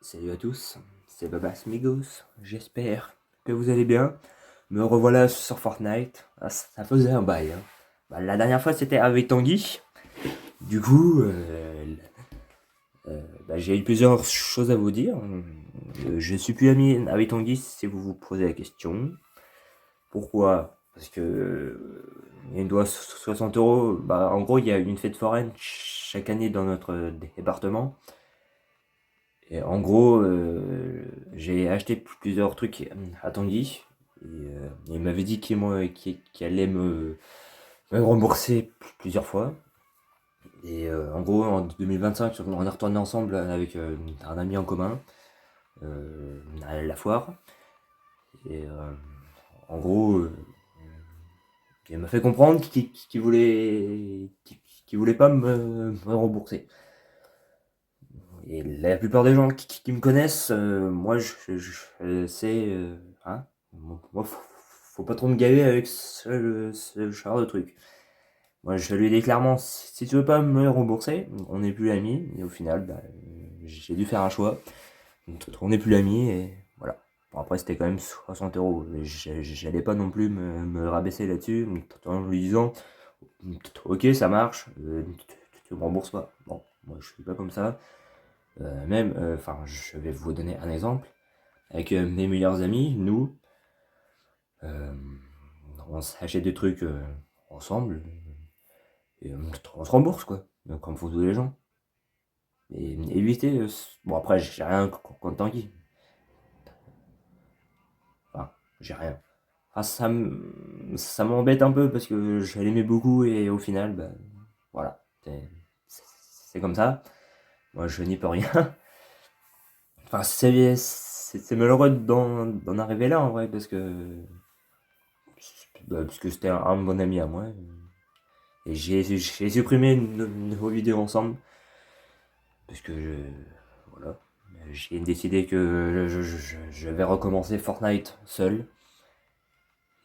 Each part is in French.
Salut à tous, c'est Babas Migos, j'espère que vous allez bien. Me revoilà sur Fortnite. Ah, ça faisait un bail, hein. La dernière fois c'était avec Tanguy. Du coup, j'ai eu plusieurs choses à vous dire. Je suis plus ami avec Tanguy si vous vous posez la question. Pourquoi? Parce que il me doit 60 euros. En gros, il y a une fête foraine chaque année dans notre département. Et en gros, j'ai acheté plusieurs trucs à Tanguy. Il m'avait dit qu'il allait me rembourser plusieurs fois. En gros, en 2025, on est retourné ensemble avec un ami en commun à la foire. Et en gros, il m'a fait comprendre qu'il voulait pas me rembourser. Et la plupart des gens qui me connaissent, moi je sais, hein, moi faut pas trop me gaver avec ce genre de truc. Moi je lui ai dit clairement, si tu veux pas me rembourser, on n'est plus amis. Et au final, j'ai dû faire un choix. On n'est plus amis et voilà. Bon, après c'était quand même 60 euros. J'allais pas non plus me rabaisser là-dessus en lui disant, ok ça marche, tu me rembourses pas. Bon, moi je suis pas comme ça. Je vais vous donner un exemple. Avec mes meilleurs amis, nous, euh, on s'achète des trucs ensemble et on se rembourse, quoi. Comme font tous les gens. Et éviter. Bon, après, j'ai rien contre Tanguy. Enfin, j'ai rien. Enfin, ça m'embête un peu parce que je l'aimais beaucoup et au final, voilà. C'est comme ça. Moi, je n'y peux rien. Enfin, c'est malheureux d'en arriver là en vrai parce que c'était un bon ami à moi. Et j'ai supprimé nos vidéos ensemble parce que voilà, j'ai décidé que je vais recommencer Fortnite seul.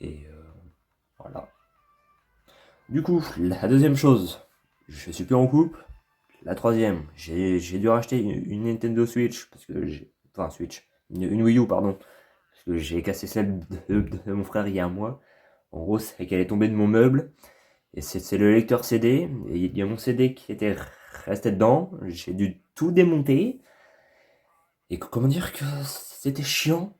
Et voilà. Du coup, la deuxième chose, je suis plus en couple. La troisième, j'ai dû racheter une Nintendo Switch parce que enfin Switch, une Wii U pardon, parce que j'ai cassé celle de mon frère il y a un mois. En gros, c'est qu'elle est tombée de mon meuble. Et c'est le lecteur CD. Et il y a mon CD qui était resté dedans. J'ai dû tout démonter. Et comment dire que c'était chiant.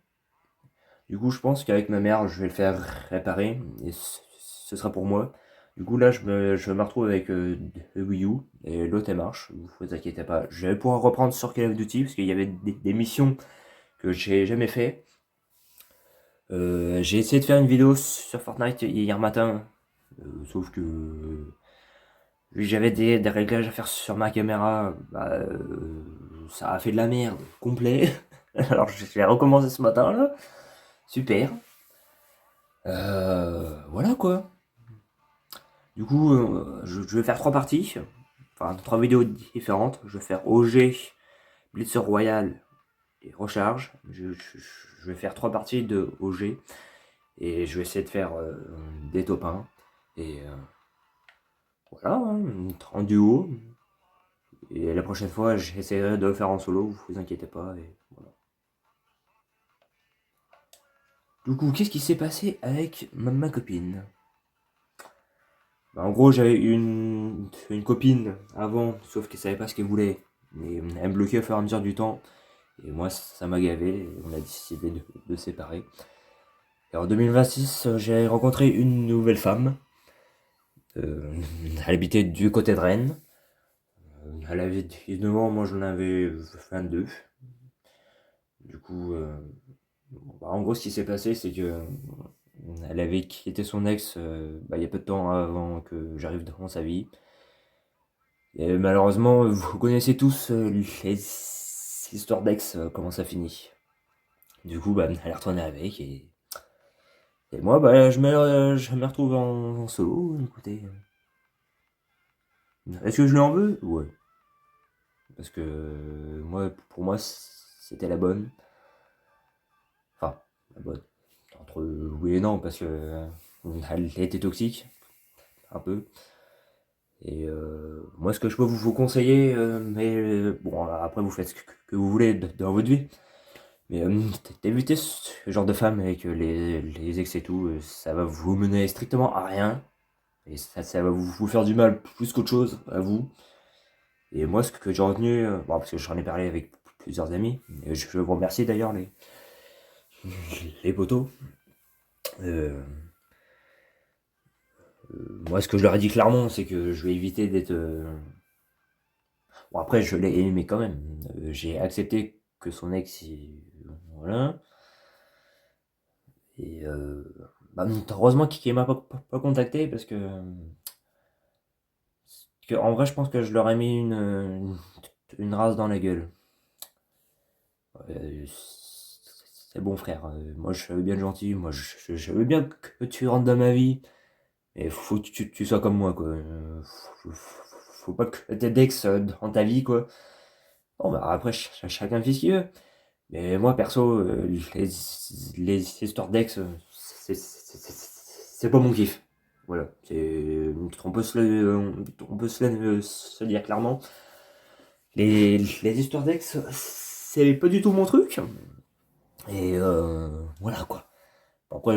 Du coup, je pense qu'avec ma mère, je vais le faire réparer. Et ce sera pour moi. Du coup, là, je me retrouve avec le Wii U. Et l'autre, elle marche. Vous inquiétez pas. Je vais pouvoir reprendre sur Call of Duty. Parce qu'il y avait des missions que j'ai jamais fait. J'ai essayé de faire une vidéo sur Fortnite hier matin. Sauf que vu que j'avais des réglages à faire sur ma caméra, ça a fait de la merde complet. Alors je vais recommencer ce matin là. Super. Voilà quoi. Du coup, je vais faire trois parties. Enfin, trois vidéos différentes. Je vais faire OG, Blitzer Royal et Recharge. Je vais faire trois parties de OG. Et je vais essayer de faire des top 1. Et voilà, hein, en duo. Et la prochaine fois, j'essaierai de le faire en solo, vous inquiétez pas. Et voilà. Du coup, qu'est-ce qui s'est passé avec ma copine? En gros, j'avais une copine avant, sauf qu'elle savait pas ce qu'elle voulait. Et elle me bloquait au fur et à mesure du temps. Et moi, ça m'a gavé. Et on a décidé de séparer. Et en 2026, j'ai rencontré une nouvelle femme. Euh, Elle habitait du côté de Rennes. Elle avait 19 ans, moi j'en avais 22. Du coup, en gros, ce qui s'est passé, c'est que elle avait quitté son ex il y a peu de temps avant que j'arrive dans sa vie. Et malheureusement, vous connaissez tous les histoires d'ex, comment ça finit. Du coup, elle est retournée avec et moi, je me retrouve en solo. Écoutez, est-ce que je lui en veux? Ouais. Parce que moi, pour moi, c'était la bonne. Enfin, la bonne. Entre oui et non, parce que elle était toxique, un peu. Et moi, ce que je peux vous conseiller, mais bon, après, vous faites ce que vous voulez dans votre vie. Mais d'éviter ce genre de femme avec les ex et tout, ça va vous mener strictement à rien. Et ça va vous faire du mal plus qu'autre chose à vous. Et moi, ce que j'ai retenu, bon, parce que j'en ai parlé avec plusieurs amis, et je vous remercie d'ailleurs, les potos. Euh, Moi, ce que je leur ai dit clairement, c'est que je vais éviter d'être. Bon, après, je l'ai aimé quand même. J'ai accepté que son ex. Voilà. Et bah, heureusement qu'il m'a pas contacté parce que en vrai, je pense que je leur ai mis une race dans la gueule. C'est bon, frère. Moi, je suis bien gentil. Moi, je veux bien que tu rentres dans ma vie. Mais faut que tu sois comme moi, quoi. Faut pas que t'aies d'ex dans ta vie, quoi. Bon, bah après, chacun fait ce qu'il veut. Mais moi, perso, les histoires d'ex, c'est pas mon kiff. Voilà. On peut se le dire clairement. Les histoires d'ex, c'est pas du tout mon truc. Et voilà, quoi. Après,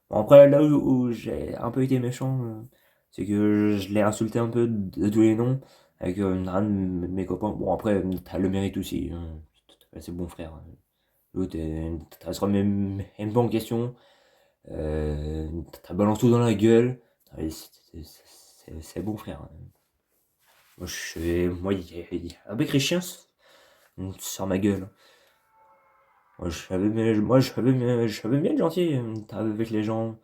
bon, après là où j'ai un peu été méchant, c'est que je l'ai insulté un peu de tous les noms avec un de mes copains. Bon, après, t'as le mérite aussi, hein. C'est bon, frère. L'autre, t'as se remet même pas en question. T'as balance tout dans la gueule. C'est bon, frère. Il y a un bec chien sur ma gueule. Je savais bien être gentil avec les gens,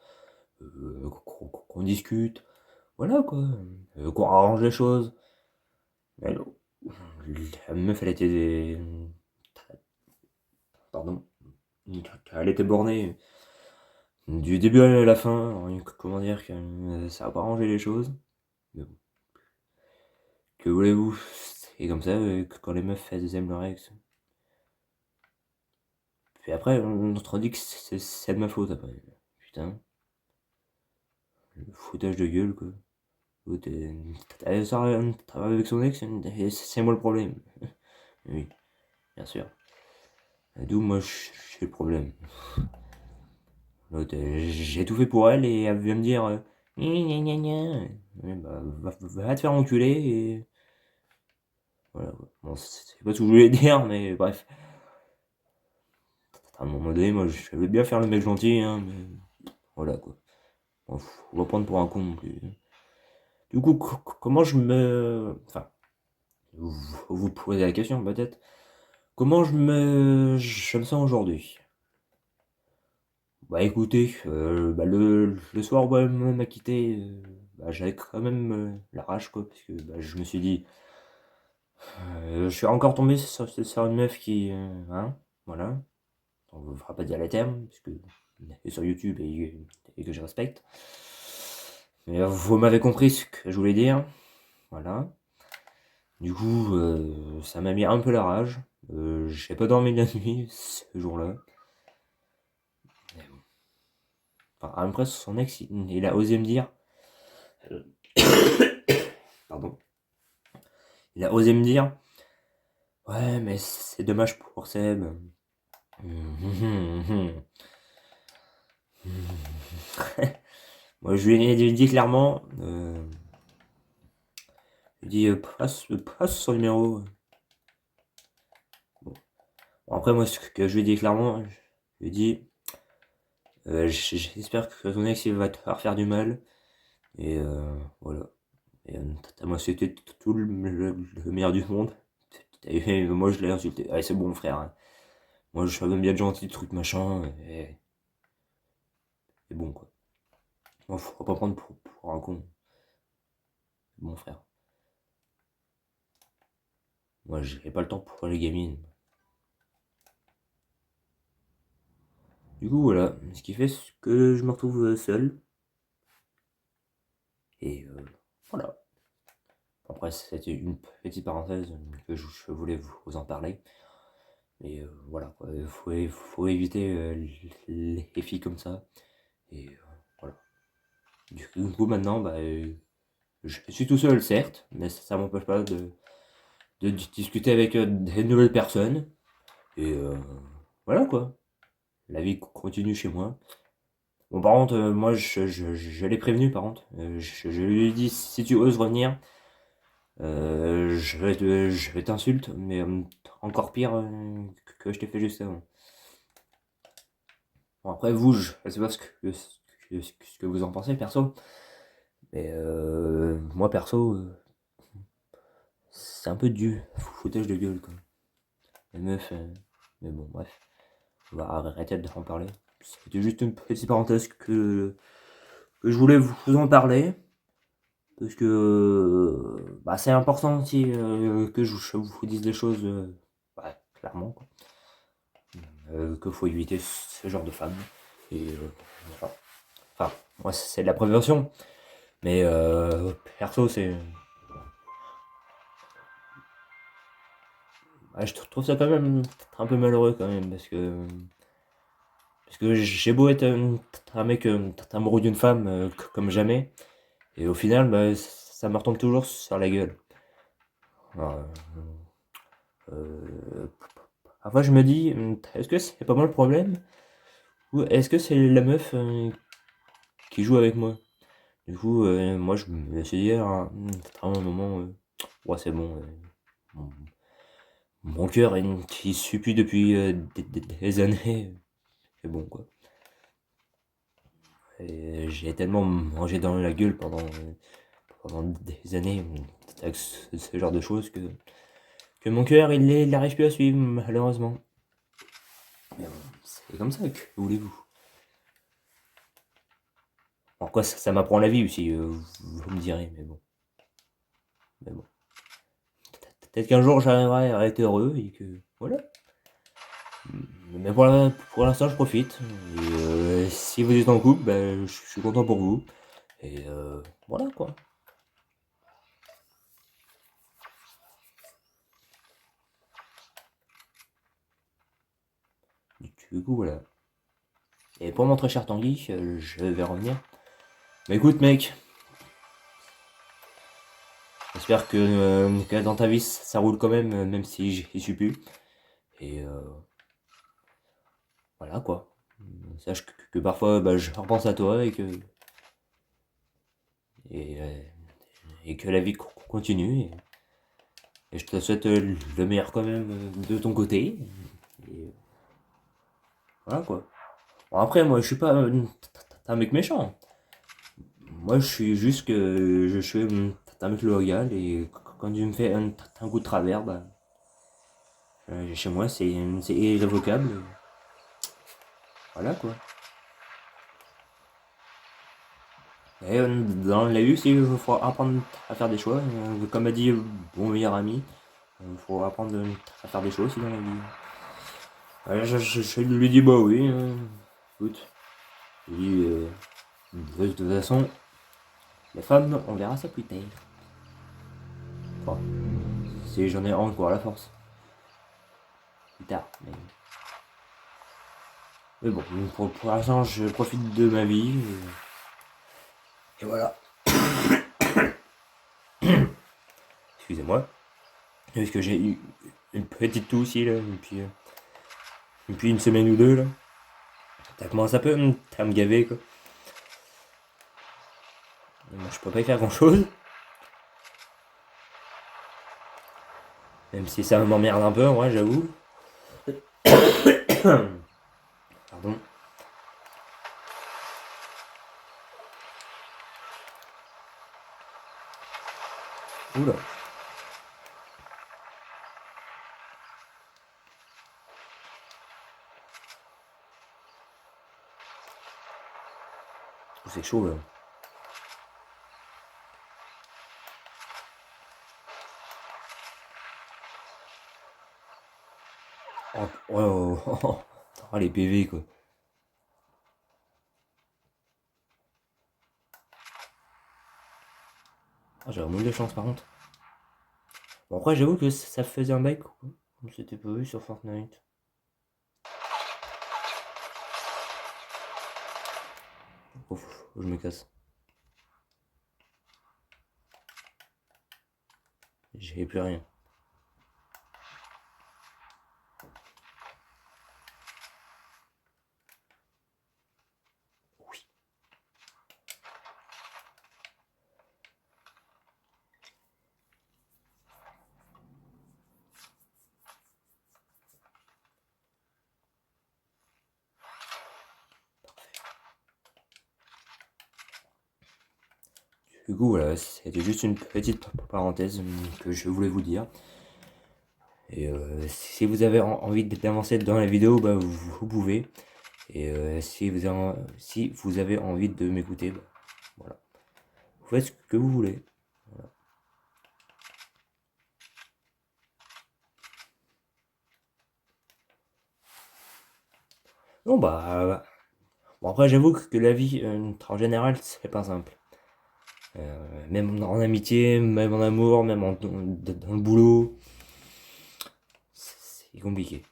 qu'on discute, voilà quoi, qu'on arrange les choses. Mais non, la meuf elle était, pardon, elle était bornée du début à la fin. Comment dire que ça a pas arrangé les choses. Mais bon, que voulez-vous, c'est comme ça que quand les meufs elles aiment leur ex. Puis après on te dit que c'est de ma faute après. Putain, le foutage de gueule quoi. Elle sort avec son ex, et c'est moi le problème. Oui, bien sûr. D'où moi je suis le problème. L'autre, j'ai tout fait pour elle et elle vient me dire gna gna gna. Ouais, bah, va te faire enculer et voilà. Bon, c'est pas ce que je voulais dire, mais bref. À un moment donné, moi je savais bien faire le mec gentil, hein, mais voilà quoi. Bon, faut pas prendre pour un con non plus. Du coup, comment je me. Enfin, vous posez la question peut-être. Comment je me sens aujourd'hui? Bah écoutez, bah, le soir où elle m'a quitté, bah, j'avais quand même la rage quoi, parce que bah, je me suis dit, je suis encore tombé sur une meuf qui, hein, voilà, on ne fera pas dire les termes, parce que elle est sur YouTube et que je respecte. Mais vous m'avez compris ce que je voulais dire, voilà. Du coup, ça m'a mis un peu la rage. J'ai pas dormi de la nuit ce jour-là. Enfin, après, son ex, il a osé me dire. Pardon. Il a osé me dire. Ouais, mais c'est dommage pour Seb. Moi, je lui ai dit clairement. Je lui ai dit, passe son numéro. Bon. Bon, après, moi, ce que je lui ai dit clairement, je lui ai dit. J'espère que ton ex il va te faire du mal. Et voilà. Et moi, c'était tout le meilleur du monde. Et moi, je l'ai insulté. Allez, c'est bon, frère, hein. Moi, je savais bien être gentil, truc machin. Et bon, quoi. Moi, faut pas prendre pour un con. Mon frère. Moi, j'ai pas le temps pour les gamines. Du coup, voilà. Ce qui fait que je me retrouve seul. Et voilà. Après, c'était une petite parenthèse que je voulais vous en parler. Et voilà, quoi. Faut éviter les filles comme ça. Et voilà. Du coup, maintenant, bah, Je suis tout seul, certes, mais ça m'empêche pas de discuter avec des nouvelles personnes. Et voilà quoi. La vie continue chez moi. Bon, par contre, moi, je l'ai prévenu, par contre. Je lui ai dit, si tu oses revenir, je vais t'insulte, mais encore pire que je t'ai fait juste avant. Bon, après, vous, je sais pas ce que vous en pensez, perso. Mais moi, perso, c'est un peu du foutage de gueule, quoi. Les meufs, mais bon, bref. On va arrêter d'en parler. C'était juste une petite parenthèse que je voulais vous en parler. Parce que bah, c'est important aussi que je vous dise les choses bah, clairement. Quoi. Qu'il faut éviter ce genre de femmes. Et voilà. Enfin, moi c'est de la prévention. Mais perso, c'est. Ouais, je trouve ça quand même un peu malheureux quand même. Parce que j'ai beau être un mec amoureux d'une femme comme jamais. Et au final, bah, ça me retombe toujours sur la gueule. Alors, euh, parfois je me dis, est-ce que c'est pas moi le problème? Ou est-ce que c'est la meuf qui joue avec moi? Du coup, moi je me suis dit à un moment, ouais, c'est bon. Mon, mon cœur, qui suppue depuis des années, c'est bon quoi. Et j'ai tellement mangé dans la gueule pendant des années avec ce genre de choses que mon cœur il n'arrive plus à suivre malheureusement. Mais bon, c'est comme ça, que voulez-vous? En quoi ça m'apprend la vie aussi, vous me direz, mais bon. Mais bon. Peut-être qu'un jour j'arriverai à être heureux et que. Voilà. Mais pour l'instant, je profite. Et si vous êtes en couple, ben, je suis content pour vous. Et voilà quoi. Du coup, voilà. Et pour mon très cher Tanguy, je vais revenir. Mais écoute, mec, j'espère que dans ta vie ça roule quand même, même si j'y suis plus. Et voilà quoi. Sache que parfois bah, je repense à toi et, euh, et que la vie continue. Et je te souhaite le meilleur quand même de ton côté. Et voilà quoi. Bon, après, moi je suis pas un mec méchant. Moi je suis juste que je suis un mec loyal et quand tu me fais un coup de travers, bah, chez moi c'est irrévocable. Voilà quoi. Et dans la vie, il faut apprendre à faire des choix. Comme a dit mon meilleur ami, il faut apprendre à faire des choix aussi dans la vie. Ouais, je lui dis bah oui, écoute. Je lui dis, de toute façon, les femmes, on verra ça plus tard. Enfin, si j'en ai encore la force. Plus tard. Mais bon, pour l'instant, je profite de ma vie. Et voilà. Excusez-moi. Parce que j'ai eu une petite toux aussi, là, depuis une semaine ou deux, là. Ça commence un peu à me gaver, quoi. Moi, je peux pas y faire grand-chose. Même si ça m'emmerde un peu, moi, j'avoue. Pardon. Oula. C'est chaud, là. Oh, oh, oh, oh. Oh, les PV, quoi. Ah, j'ai vraiment eu de chance, par contre. Bon, après, j'avoue que ça faisait un bail, quoi. On s'était pas vu sur Fortnite. Ouf, je me casse. j'ai plus rien. Oui. Du coup, voilà, c'était juste une petite parenthèse que je voulais vous dire. Et si vous avez envie d'avancer dans la vidéo, bah, vous pouvez. Et si vous avez envie de m'écouter, bah, voilà. Vous faites ce que vous voulez. Voilà. Non, bah, bon, après, j'avoue que la vie, en général, c'est pas simple. Même en amitié, même en amour, même dans le boulot, c'est compliqué.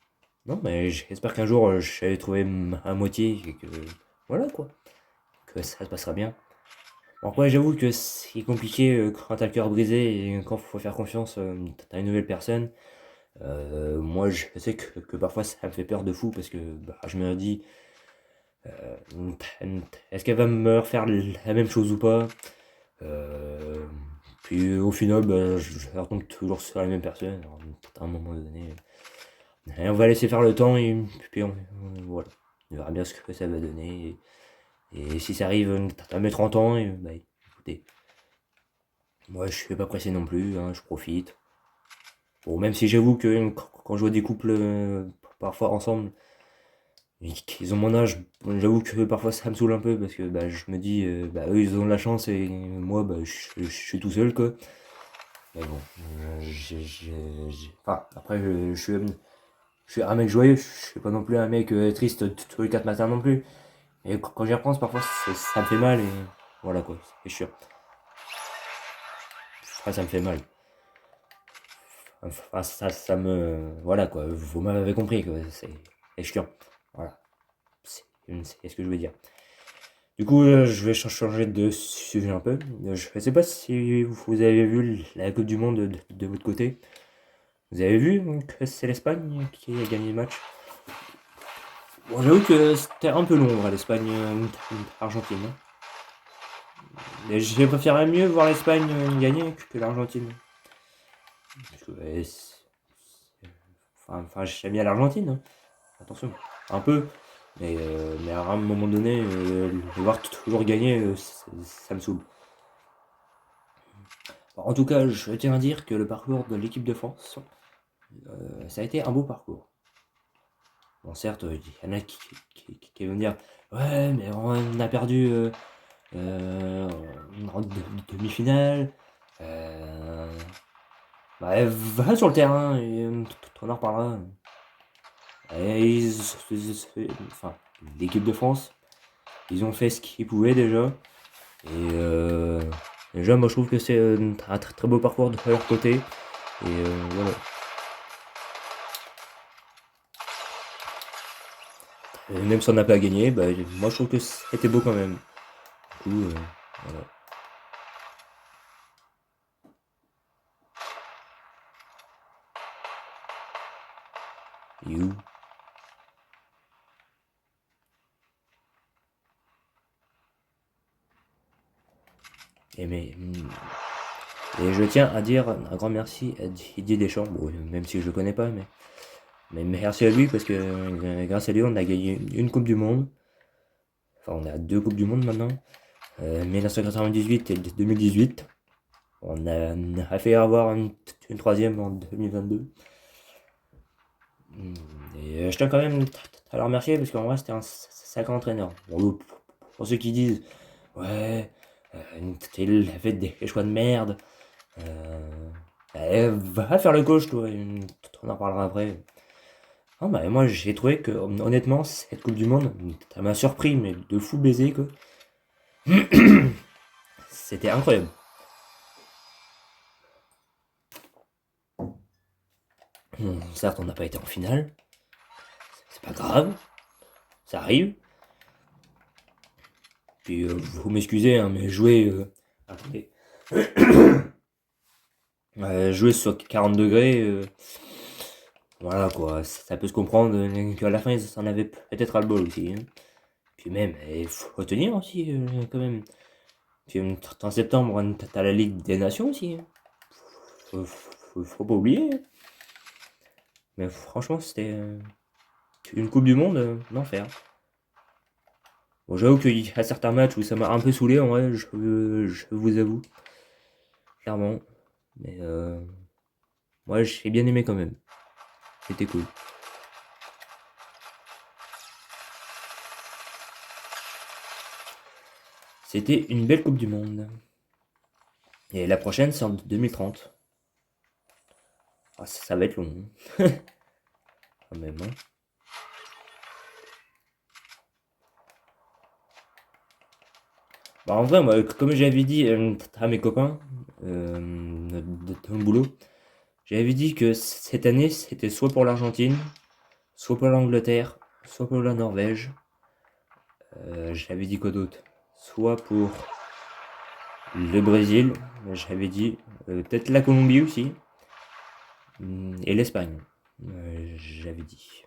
Non, mais j'espère qu'un jour, je vais trouver ma moitié et que, voilà, quoi, que ça se passera bien. Bon, après, j'avoue que c'est compliqué quand t'as le cœur brisé et quand faut faire confiance à une nouvelle personne. Moi, je sais que parfois ça me fait peur de fou parce que bah, je me dis, euh, est-ce qu'elle va me refaire la même chose ou pas? Euh, Puis au final, bah, je retombe toujours sur la même personne. Alors, à un moment donné, et on va laisser faire le temps et puis voilà. On verra bien ce que ça va donner. Et si ça arrive à mes 30 ans, et, bah, écoutez, moi je suis pas pressé non plus, hein, je profite. Bon, même si j'avoue que quand je vois des couples parfois ensemble, et qu'ils ont mon âge, bon, j'avoue que parfois ça me saoule un peu parce que bah, je me dis, bah, eux ils ont de la chance et moi bah, je suis tout seul quoi. Mais bon, enfin, après je suis un mec joyeux, je suis pas non plus un mec triste tous les 4 matins non plus. Et quand j'y repense, parfois ça me fait mal et voilà quoi, c'est sûr. Enfin, ça me fait mal. Enfin, ça me. Voilà quoi, vous m'avez compris quoi, c'est chiant. Voilà, c'est ce que je veux dire. Du coup, je vais changer de sujet un peu. Je sais pas si vous avez vu la Coupe du Monde de votre côté. Vous avez vu que c'est l'Espagne qui a gagné le match. Bon, j'avoue que c'était un peu long, l'Espagne Argentine. Mais j'ai préféré mieux voir l'Espagne gagner que l'Argentine. Parce que, enfin, j'aime bien l'Argentine, hein. Attention, un peu. Mais à un moment donné, le voir toujours gagner, ça me saoule. Alors, en tout cas, je tiens à dire que le parcours de l'équipe de France, ça a été un beau parcours. Bon, certes, il y en a qui vont dire ouais, mais on a perdu en demi-finale. Euh, Bah, va sur le terrain et on en reparlera. Et enfin, l'équipe de France, ils ont fait ce qu'ils pouvaient déjà. Et déjà, moi je trouve que c'est un très, très beau parcours de leur côté. Et voilà. Et même si on n'a pas gagné, bah, moi je trouve que c'était beau quand même. Du coup, voilà. You. Et, mais, et je tiens à dire un grand merci à Didier Deschamps, bon, même si je le connais pas, mais merci à lui parce que grâce à lui on a gagné une Coupe du Monde. Enfin, on a deux Coupes du Monde maintenant. 1998 et 2018. On a fait avoir une troisième en 2022. Et je tiens quand même à le remercier parce qu'en vrai c'était un sacré entraîneur. Bon, pour ceux qui disent ouais, il a fait des choix de merde. Va faire le coach toi, on en parlera après. Non, bah, moi j'ai trouvé que honnêtement cette Coupe du Monde, ça m'a surpris mais de fou baiser quoi. C'était incroyable. Certes on n'a pas été en finale, c'est pas grave, ça arrive. Puis vous m'excusez, hein, mais jouer. Attendez. Jouer sur 40 degrés, voilà quoi, ça peut se comprendre qu'à la fin ils en avaient peut-être ras-le-bol aussi, hein. Puis même, il faut tenir aussi, quand même. Puis en septembre, t'as la Ligue des Nations aussi, hein. Faut pas oublier, hein. Mais franchement, c'était une Coupe du Monde d'enfer. Bon, j'avoue qu'il y a certains matchs où ça m'a un peu saoulé, en vrai, je vous avoue, clairement. Mais moi, j'ai bien aimé quand même. C'était cool. C'était une belle Coupe du Monde. Et la prochaine, c'est en 2030. Ah, ça va être long, hein. Quand même, hein. Bah, en vrai, moi, comme j'avais dit à mes copains de mon boulot, j'avais dit que cette année, c'était soit pour l'Argentine, soit pour l'Angleterre, soit pour la Norvège. J'avais dit quoi d'autre? Soit pour le Brésil, j'avais dit peut-être la Colombie aussi, et l'Espagne, j'avais dit.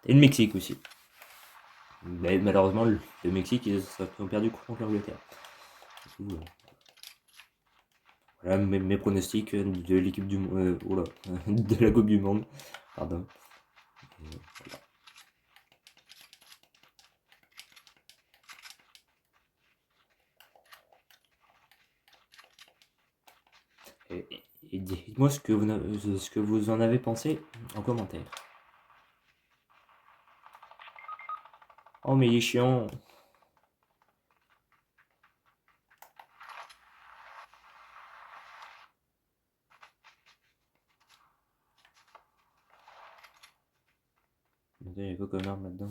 Et le Mexique aussi. Mais malheureusement, le Mexique, ils ont perdu contre l'Angleterre. Du coup, voilà mes pronostics de l'équipe du monde, de la Coupe du Monde, pardon. Voilà. Et dites-moi ce que vous en avez pensé en commentaire. Oh mais il est chiant. Il y a quoi comme arme là-dedans?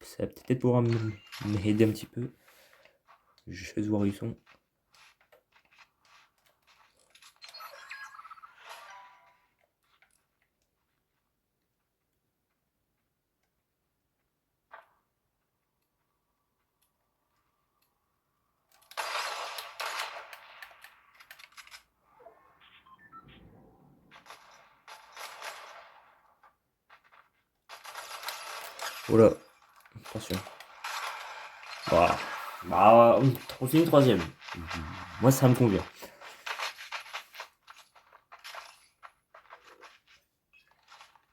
Ça va peut-être pouvoir m'aider un petit peu. Je vais voir où ils sont. Oh là, attention. Voilà. Bah, on finit troisième. Moi, ça me convient.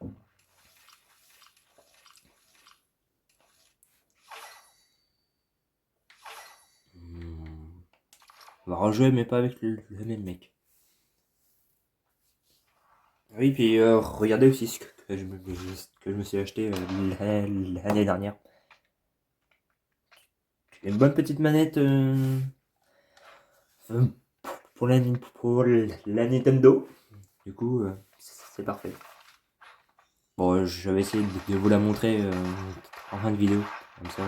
On va rejouer, mais pas avec le même mec. Oui, puis regardez aussi ce que je me suis acheté l'année dernière. Une bonne petite manette euh, pour la Nintendo. Du coup, c'est parfait. Bon, je vais essayer de vous la montrer en fin de vidéo. Comme ça,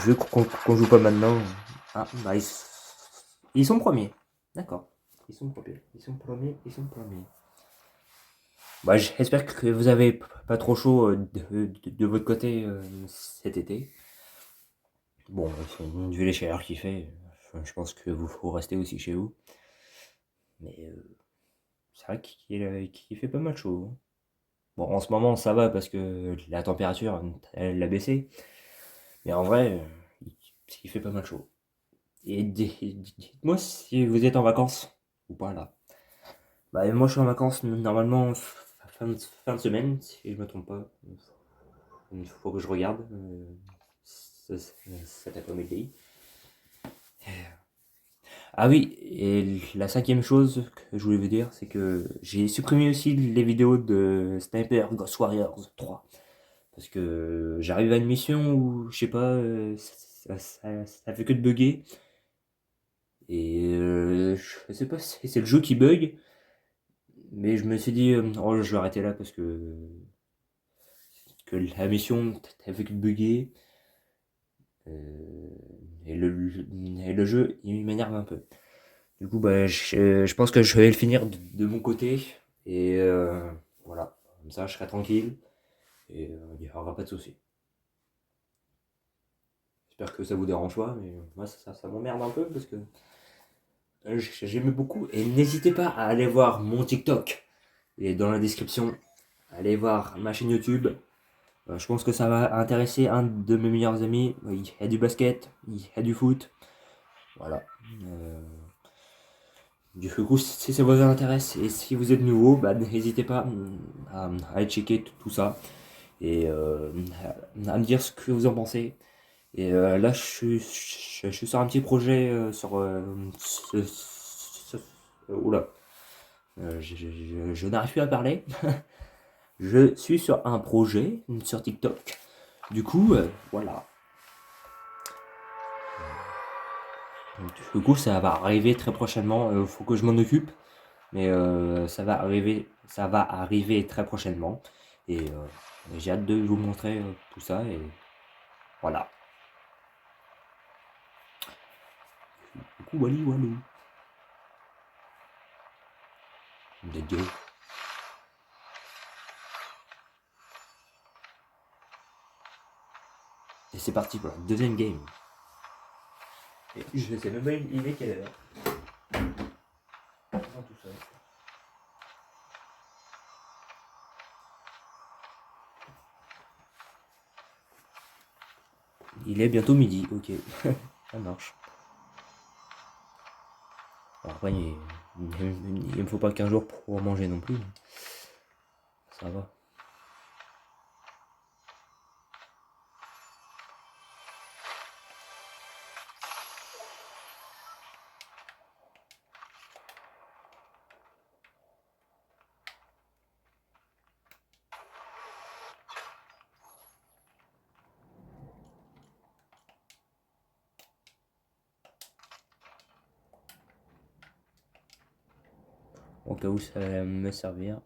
vu qu'on joue pas maintenant. Ah, bah ils sont premiers. D'accord. Ils sont premiers. Ils sont premiers. Ils sont premiers. Bah, j'espère que vous avez pas trop chaud de votre côté cet été. Bon, vu les chaleurs qu'il fait, je pense que vous restez aussi chez vous. Mais c'est vrai qu'il fait pas mal chaud, hein. Bon, en ce moment, ça va parce que la température, elle a baissé. Mais en vrai, il fait pas mal chaud. Et dites-moi si vous êtes en vacances ou pas là. Bah, moi, je suis en vacances normalement fin de semaine, si je me trompe pas. Il faut que je regarde cet après-midi. Ah oui, et la cinquième chose que je voulais vous dire, c'est que j'ai supprimé aussi les vidéos de Sniper Ghost Warriors 3. Parce que j'arrive à une mission où, je sais pas, ça fait que de bugger. Et je sais pas si c'est le jeu qui bug, mais je me suis dit, oh, je vais arrêter là parce que la mission, elle fait que de bugger. Euh, et le jeu, il m'énerve un peu. Du coup, bah, je pense que je vais le finir de mon côté. Et voilà, comme ça, je serai tranquille. Et il n'y aura pas de soucis. j'espère que ça vous dérange pas, mais moi ça m'emmerde un peu parce que j'aime beaucoup. Et n'hésitez pas à aller voir mon TikTok. Il est dans la description. Allez voir ma chaîne YouTube. Je pense que ça va intéresser un de mes meilleurs amis. Il y a du basket, il y a du foot. Voilà. Du coup, si ça vous intéresse et si vous êtes nouveau, bah, n'hésitez pas à aller checker tout ça et à me dire ce que vous en pensez. Et là, je suis sur un petit projet sur. Oula. Je n'arrive plus à parler. Je suis sur un projet sur TikTok. Du coup, voilà. Du coup, ça va arriver très prochainement. Faut que je m'en occupe. Mais ça va arriver très prochainement. Et j'ai hâte de vous montrer tout ça. Et voilà. Du coup, wally walou. Dédié. Et c'est parti pour la deuxième game. Et je sais même pas il est quelle heure. Non, tout seul. Il est bientôt midi, ok. Ça marche. Alors après, il me faut pas 15 jours pour manger non plus. Ça va. Au cas où ça va me servir.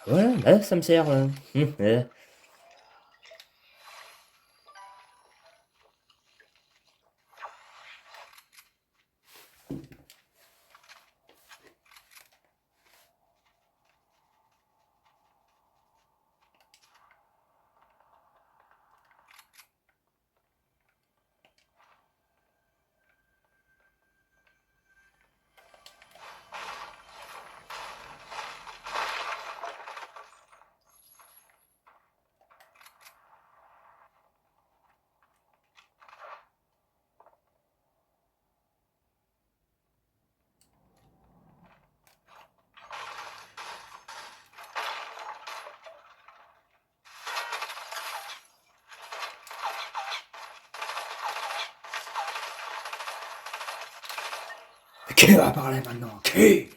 Voilà, là, ça me sert. Là. Ouais. Qui va parler maintenant? Qui?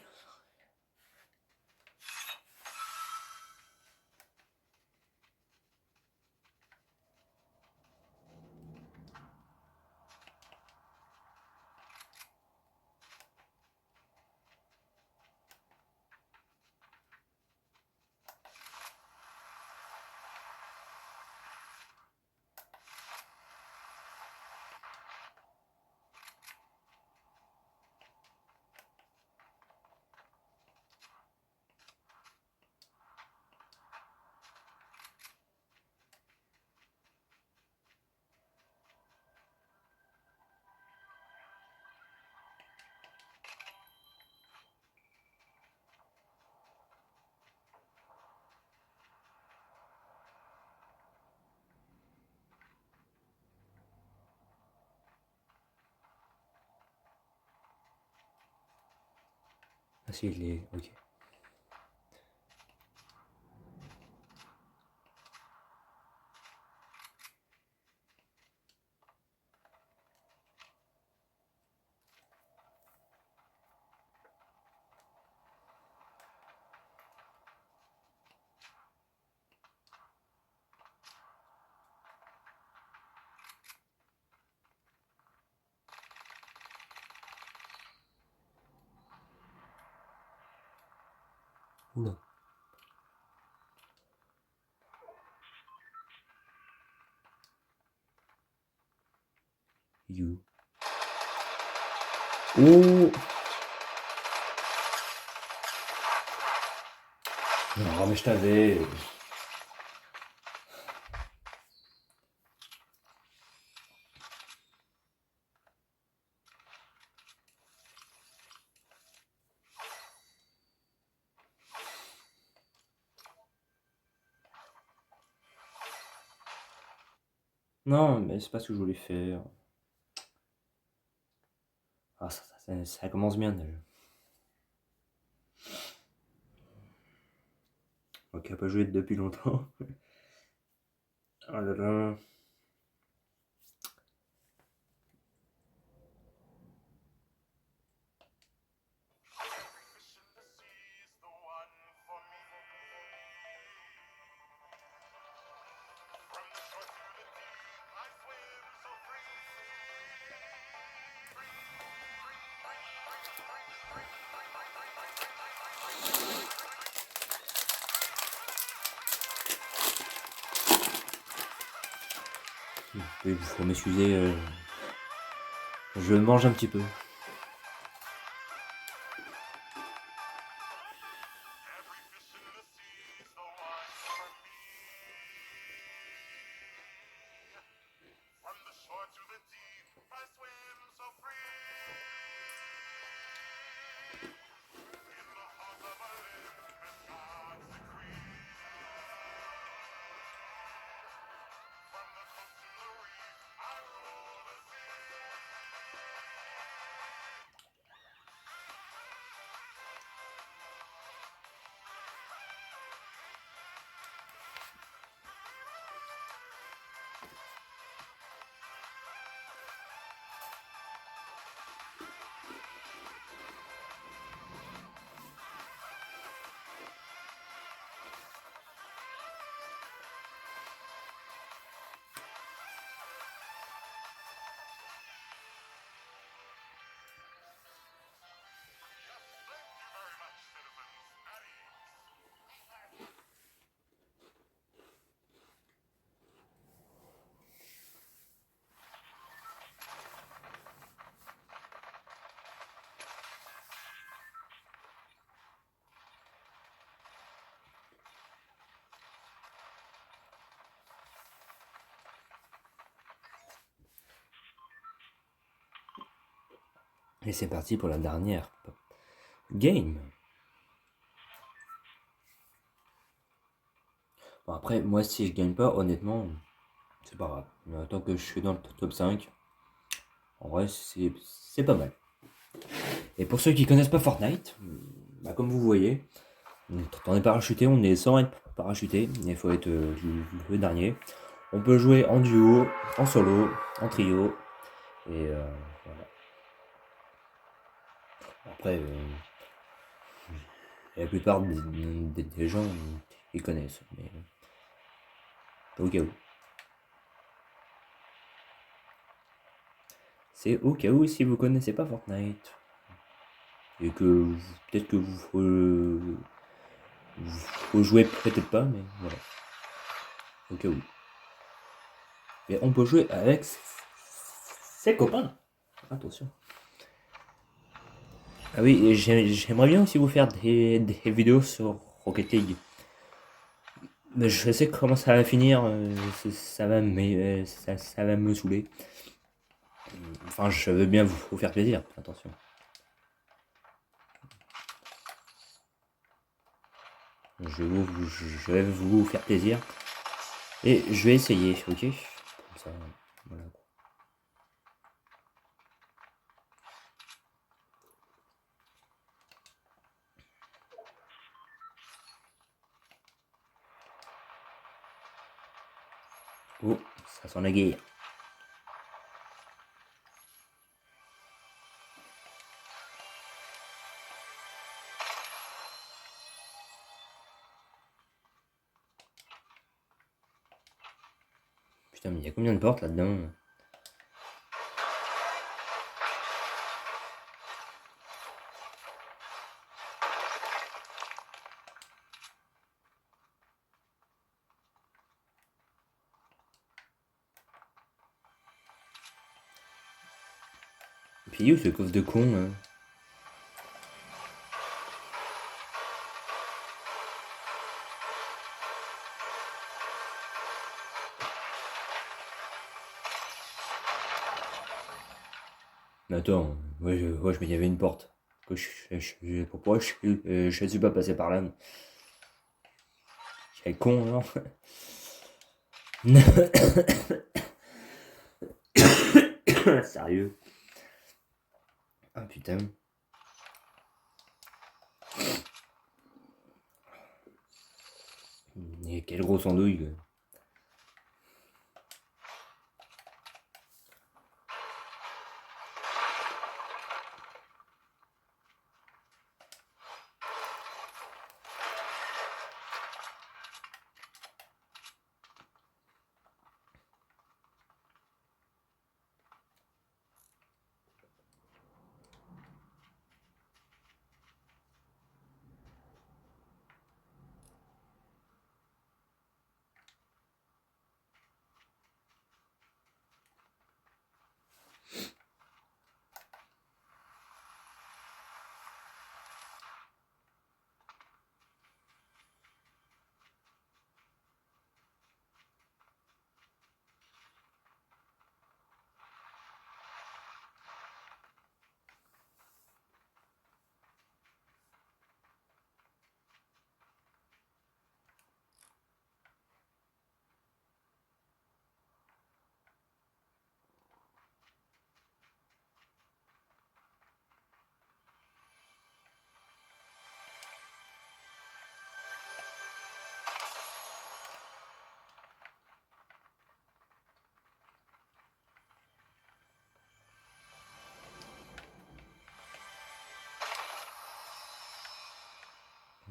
Ah si, il est... Ok. Oula. You. Oh. Non, mais je t'avais. Non, mais c'est pas ce que je voulais faire. Ah, ça commence bien déjà. Ok, a pas joué depuis longtemps. Oh là là. Il faut m'excuser, je mange un petit peu. Et c'est parti pour la dernière game. Bon, après, moi, si je gagne pas, honnêtement, c'est pas grave. Mais tant que je suis dans le top 5, en vrai, c'est pas mal. Et pour ceux qui connaissent pas Fortnite, bah, comme vous voyez, quand on est parachuté, on est sans être parachuté. Il faut être le dernier. On peut jouer en duo, en solo, en trio. Et voilà. Après, la plupart des gens, ils connaissent. Mais au cas où. C'est au cas où si vous connaissez pas Fortnite. Et que peut-être que vous jouez peut-être pas, mais voilà. Au cas où. Et on peut jouer avec ses copains. Attention. Ah oui, j'aimerais bien aussi vous faire des vidéos sur Rocket League. Mais je sais comment ça va finir, ça va me saouler. Enfin, je veux bien vous faire plaisir, attention. Je vais vous faire plaisir. Et je vais essayer, ok? Comme ça, voilà. Oh, ça sent la guerre. Putain, mais il y a combien de portes là-dedans? Puis où ce coffre de con là? Mais attends, moi je me y avait une porte. Pourquoi je suis pas passé par là? Quel con, non? Sérieux? Ah putain. Et quelle grosse andouille, quoi.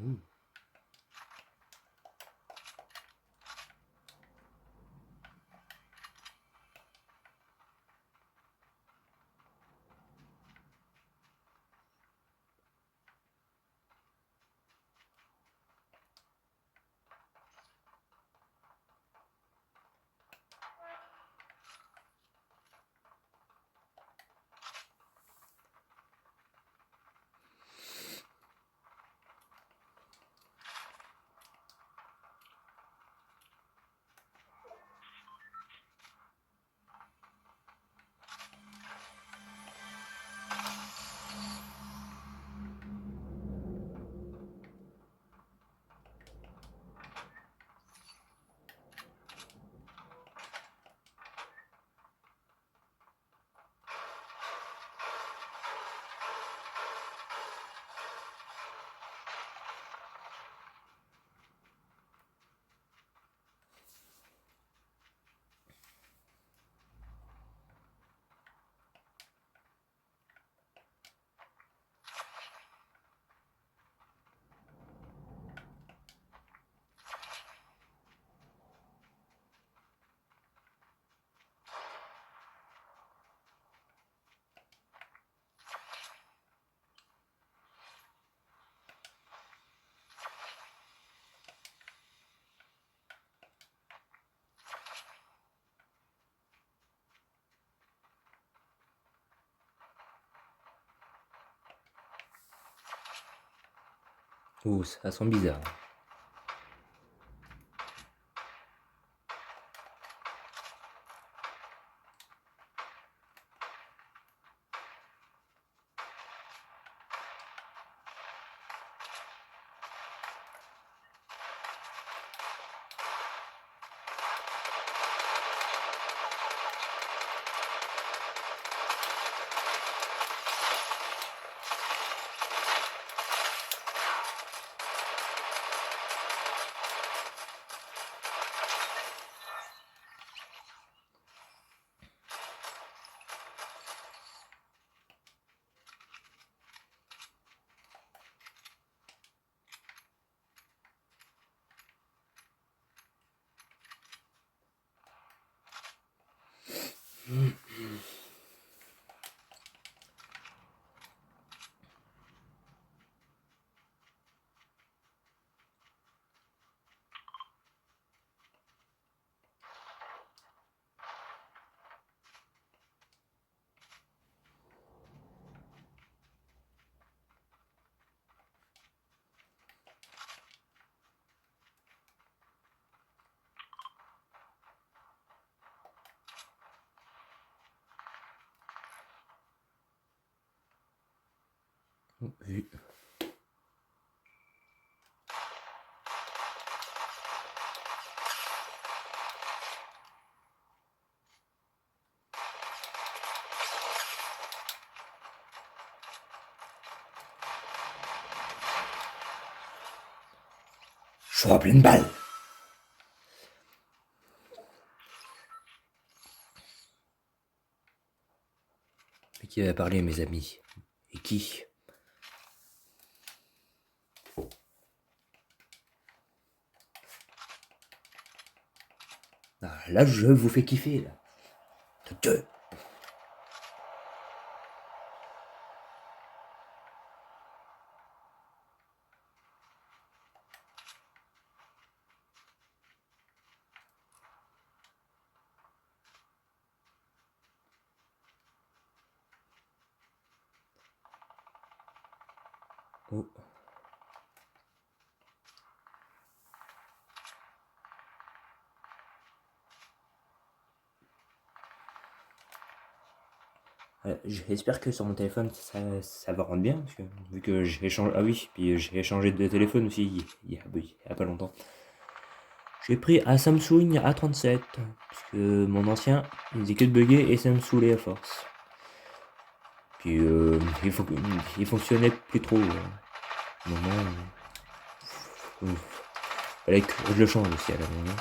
Ouh. Ouh, ça sent bizarre. Vu. Je suis en pleine balle. Mais qui va parler, mes amis? Et qui? Ah, là, je vous fais kiffer, là. Deux. Oh. J'espère que sur mon téléphone ça va rendre bien, parce que, vu que j'ai échangé. Ah oui, puis j'ai échangé de téléphone aussi il y a pas longtemps. J'ai pris un Samsung A37, parce que mon ancien il faisait que de bugger et ça me saoulait à force. Puis il fonctionnait plus trop. Au moment, fallait que je le change aussi à la moment.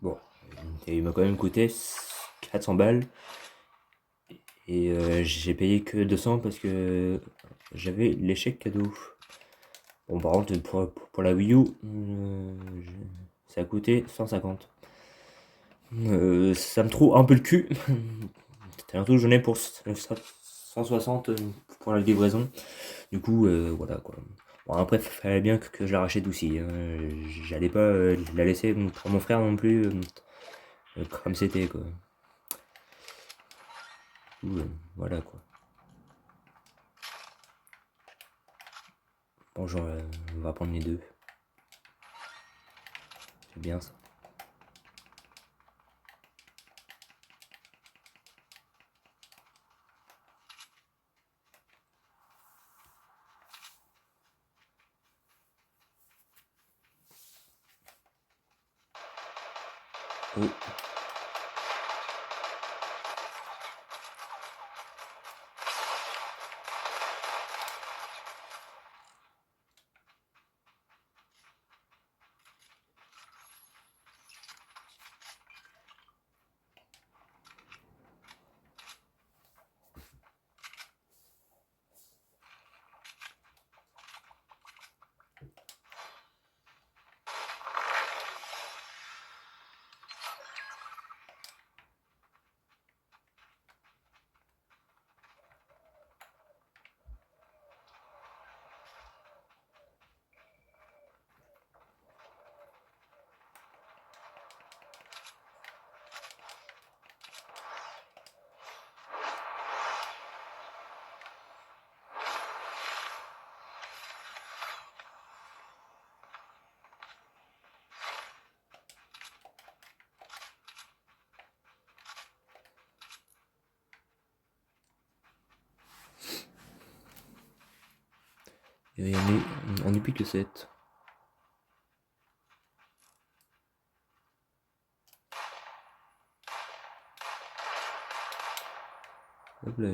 Bon, et il m'a quand même coûté 400 balles. Et j'ai payé que 200 parce que j'avais l'échec cadeau. Bon, par contre, pour la Wii U, ça a coûté 150. Ça me trouve un peu le cul. Surtout, j'en ai pour 160 pour la livraison. Du coup, voilà quoi. Bon, après, fallait bien que je la rachète aussi, hein. J'allais pas la laisser pour mon frère non plus, comme c'était quoi. Du coup, voilà quoi. Bon, genre, on va prendre les deux. C'est bien ça. Oh. Et on est plus que 7. Hop là.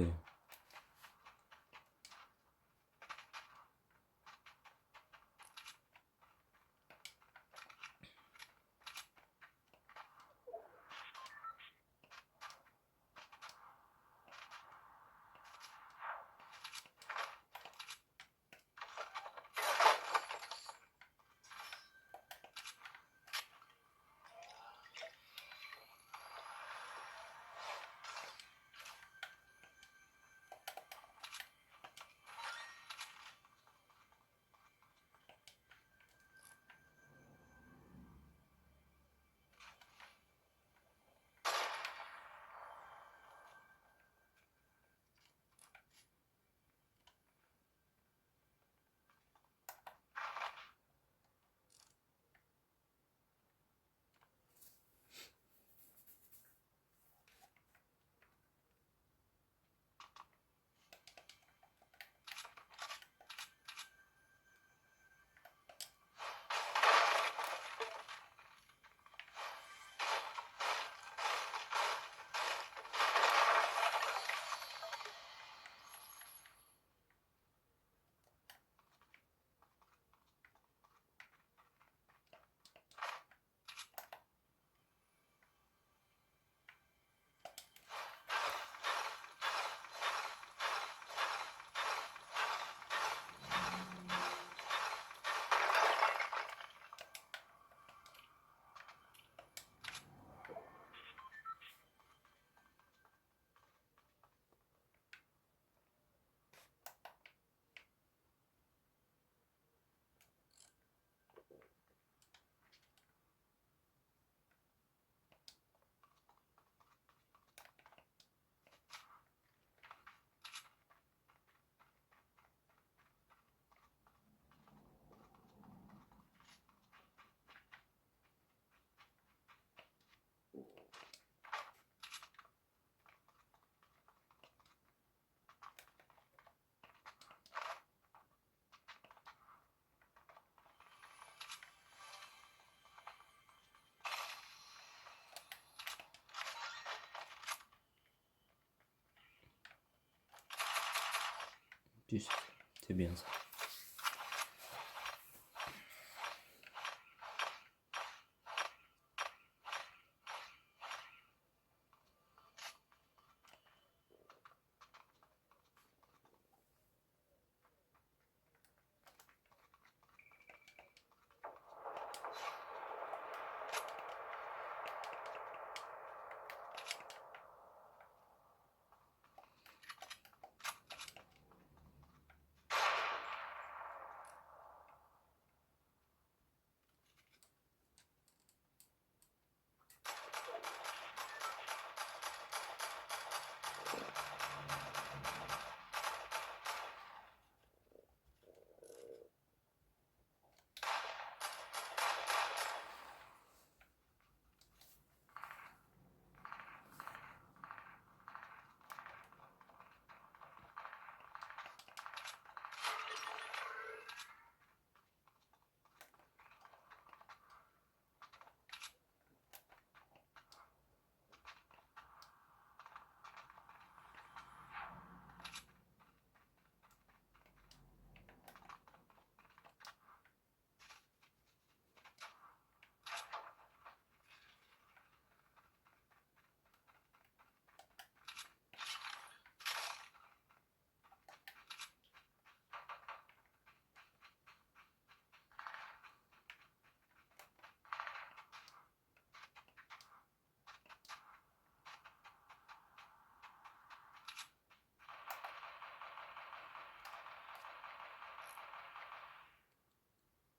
C'est bien ça.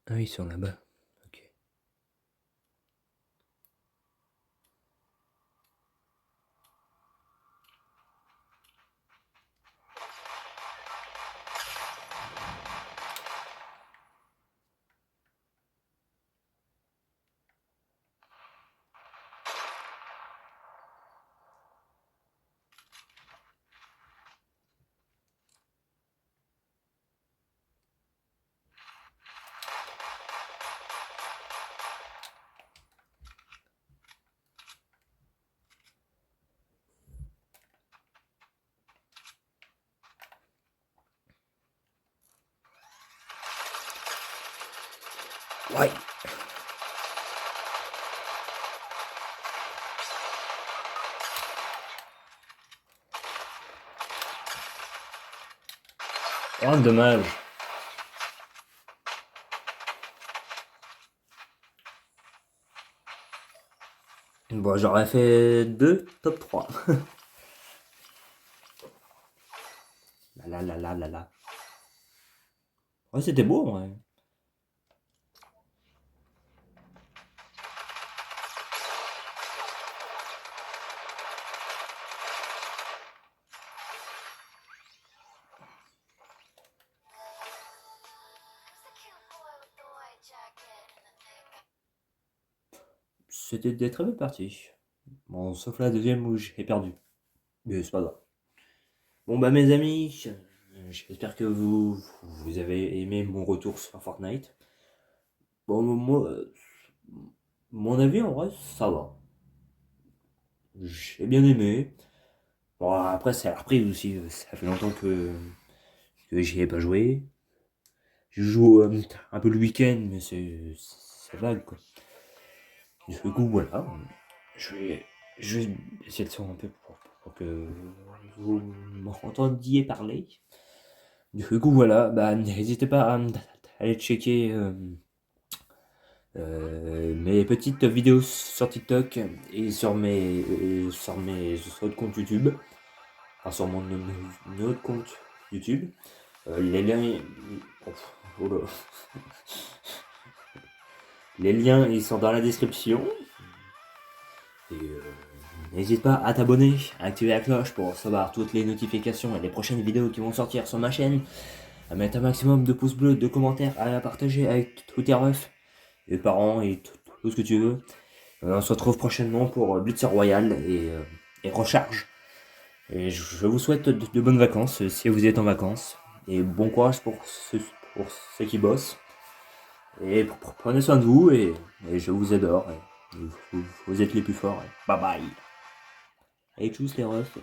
Ah oui, ils sont là-bas. Ok. Ouais. Oh, dommage. Bon, j'aurais fait 2 top 3. Là, là, là, là, là. Ouais, c'était beau, ouais. C'était des très belles parties. Bon, sauf la deuxième où j'ai perdu. Mais c'est pas grave. Bon, bah, mes amis, j'espère que vous avez aimé mon retour sur Fortnite. Bon, moi, mon avis, en vrai, ça va. J'ai bien aimé. Bon, après, c'est la reprise aussi. Ça fait longtemps que j'y ai pas joué. Je joue un peu le week-end, mais c'est vague, quoi. Du coup, voilà. Je vais, je vais essayer de son un peu pour que vous m'entendiez parler. Du coup, voilà. Bah, n'hésitez pas à aller checker mes petites vidéos sur TikTok et sur mes autres comptes YouTube. Enfin, sur mon autre compte YouTube. Les liens. Oh là. Les liens, ils sont dans la description. Et n'hésite pas à t'abonner, à activer la cloche pour recevoir toutes les notifications et les prochaines vidéos qui vont sortir sur ma chaîne. À mettre un maximum de pouces bleus, de commentaires, à partager avec tous tes refs, les parents et tout ce que tu veux. On se retrouve prochainement pour Blitzer Royal et Recharge. Et je vous souhaite de bonnes vacances si vous êtes en vacances. Et bon courage pour ceux qui bossent. Et prenez soin de vous et je vous adore. Et vous êtes les plus forts. Bye bye. Et tchuss les refs.